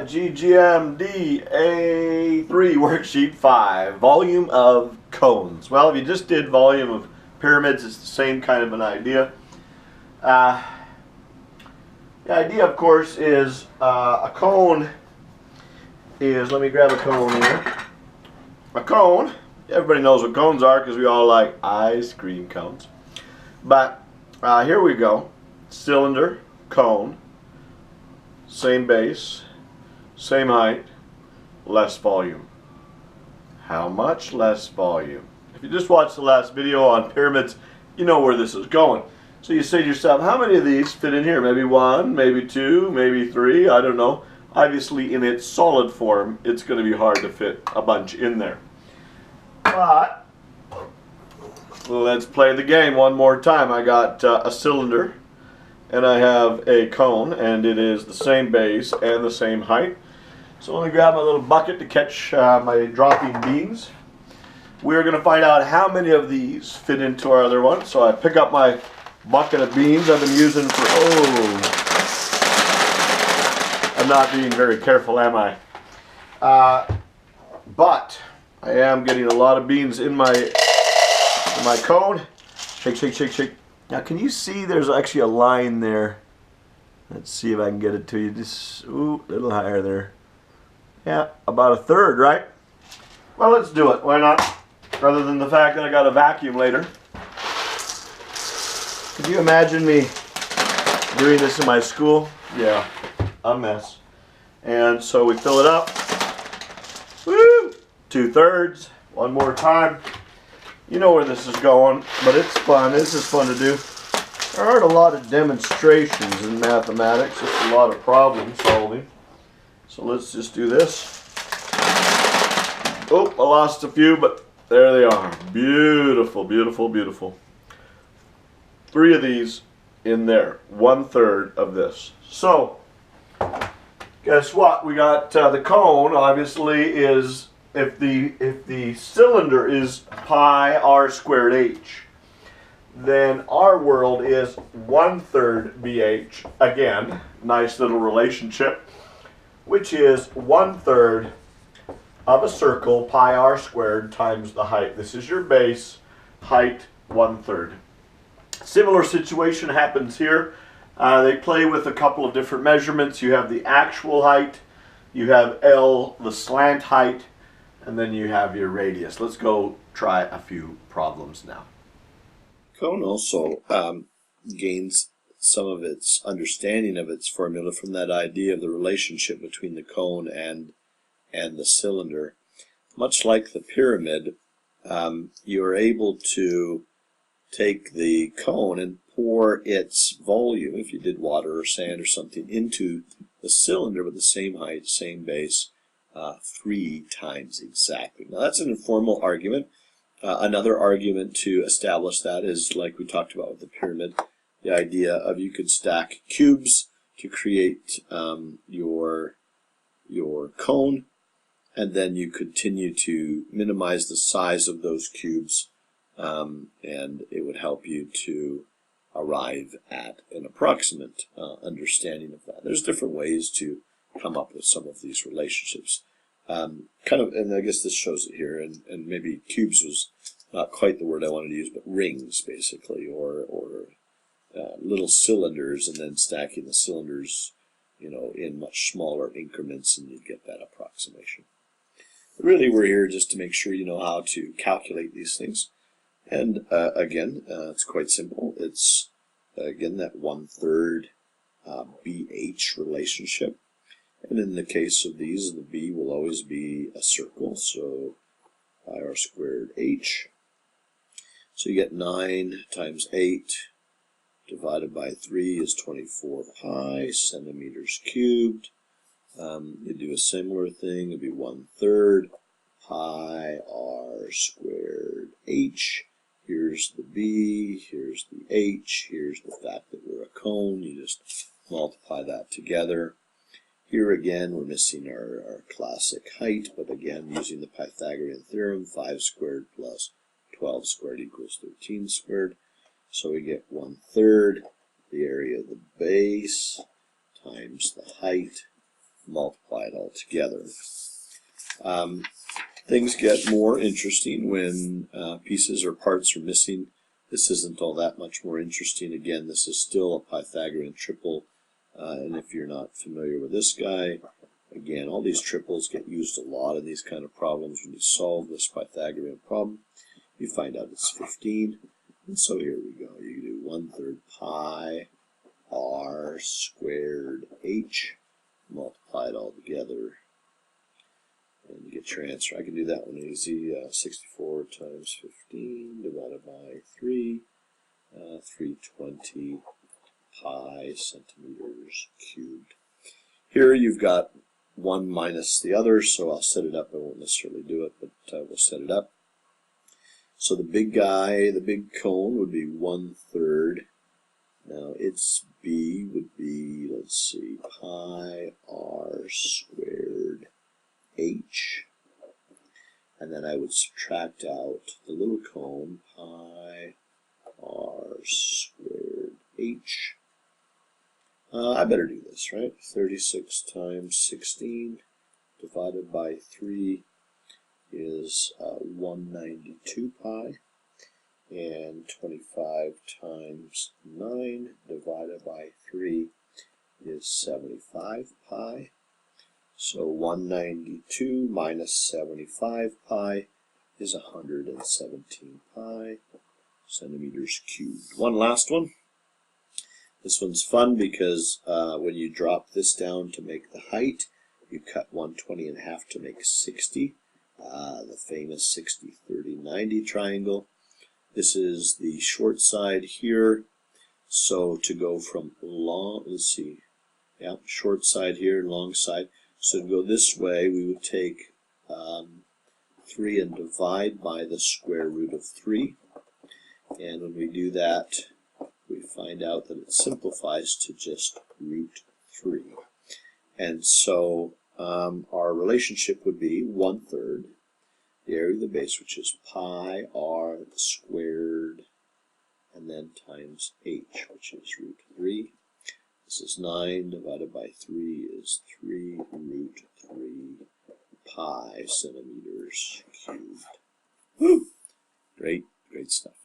G-GMD.A.3 worksheet 5, volume of cones. Well, if you just did volume of pyramids, it's the same kind of an idea. The idea, of course, is a cone is, let me grab a cone here. A cone, everybody knows what cones are because we all like ice cream cones. But here we go. Cylinder, cone, same base, same height, less volume. How much less volume? If you just watched the last video on pyramids, you know where this is going. So you say to yourself, how many of these fit in here? Maybe one, maybe two, maybe three, I don't know. Obviously in its solid form, it's going to be hard to fit a bunch in there. But let's play the game one more time. I got a cylinder and I have a cone, and it is the same base and the same height. So let me grab my little bucket to catch my dropping beans. We're going to find out how many of these fit into our other one. So I pick up my bucket of beans I've been using for, I'm not being very careful, am I? But I am getting a lot of beans in my cone. Shake, shake, shake, shake. Now can you see there's actually a line there? Let's see if I can get it to you. Just, ooh, a little higher there. Yeah, about a third, right? Well, let's do it. Why not? Rather than the fact that I got a vacuum later. Could you imagine me doing this in my school? Yeah, a mess. And so we fill it up. Woo! 2/3. One more time. You know where this is going, but it's fun. This is fun to do. There aren't a lot of demonstrations in mathematics. It's a lot of problem solving. So let's just do this. Oh, I lost a few, but there they are. Beautiful, beautiful, beautiful. 3 of these in there. 1/3 of this. So, guess what? We got the cone, obviously, is if the cylinder is pi r squared h, then our world is 1/3 bh. Again, nice little relationship, which is 1/3 of a circle, pi r squared, times the height. This is your base, height 1/3. Similar situation happens here. They play with a couple of different measurements. You have the actual height, you have L, the slant height, and then you have your radius. Let's go try a few problems now. Cone also gains some of its understanding of its formula from that idea of the relationship between the cone and the cylinder. Much like the pyramid, you are able to take the cone and pour its volume, if you did water or sand or something, into the cylinder with the same height, same base, 3 times exactly. Now that's an informal argument. Another argument to establish that is, like we talked about with the pyramid, the idea of you could stack cubes to create your cone, and then you continue to minimize the size of those cubes, and it would help you to arrive at an approximate understanding of that. There's different ways to come up with some of these relationships. And I guess this shows it here, and maybe cubes was not quite the word I wanted to use, but rings, basically, or little cylinders, and then stacking the cylinders, in much smaller increments, and you get that approximation. But really, we're here just to make sure you know how to calculate these things. And again, it's quite simple. It's, again, that 1/3 BH relationship. And in the case of these, the B will always be a circle, so pi r squared h. So you get 9 times 8 divided by 3 is 24 pi centimeters cubed. You do a similar thing, it'd be 1/3 pi r squared h. Here's the B, here's the h, here's the fact that we're a cone. You just multiply that together. Here again, we're missing our classic height, but again, using the Pythagorean theorem, 5 squared plus 12 squared equals 13 squared. So we get 1/3 the area of the base times the height multiply it all together. Things get more interesting when pieces or parts are missing. This isn't all that much more interesting. Again, this is still a Pythagorean triple, and if you're not familiar with this guy, again, all these triples get used a lot in these kind of problems. When you solve this Pythagorean problem, you find out it's 15. And so here we go. You do 1/3 pi r squared h, multiply it all together, and you get your answer. I can do that one easy. 64 times 15 divided by 3, 320 pi centimeters cubed. Here you've got one minus the other, so I'll set it up. I won't necessarily do it, but we'll set it up. So the big guy, the big cone, would be 1/3. Now its b would be, let's see, pi r squared h. And then I would subtract out the little cone, pi r squared h. I better do this, right? 36 times 16 divided by 3 is 192 pi, and 25 times 9 divided by 3 is 75 pi. So 192 minus 75 pi is 117 pi centimeters cubed. One last one. This one's fun because when you drop this down to make the height, you cut 120 in half to make 60. The famous 60, 30, 90 triangle. This is the short side here. So to go from long, let's see, yeah, short side here, long side. So to go this way, we would take 3 and divide by the square root of 3. And when we do that, we find out that it simplifies to just root 3. And so our relationship would be 1/3 the area of the base, which is pi r squared, and then times h, which is root 3. This is 9 divided by 3 is 3 root 3 pi centimeters cubed. Woo! Great, great stuff.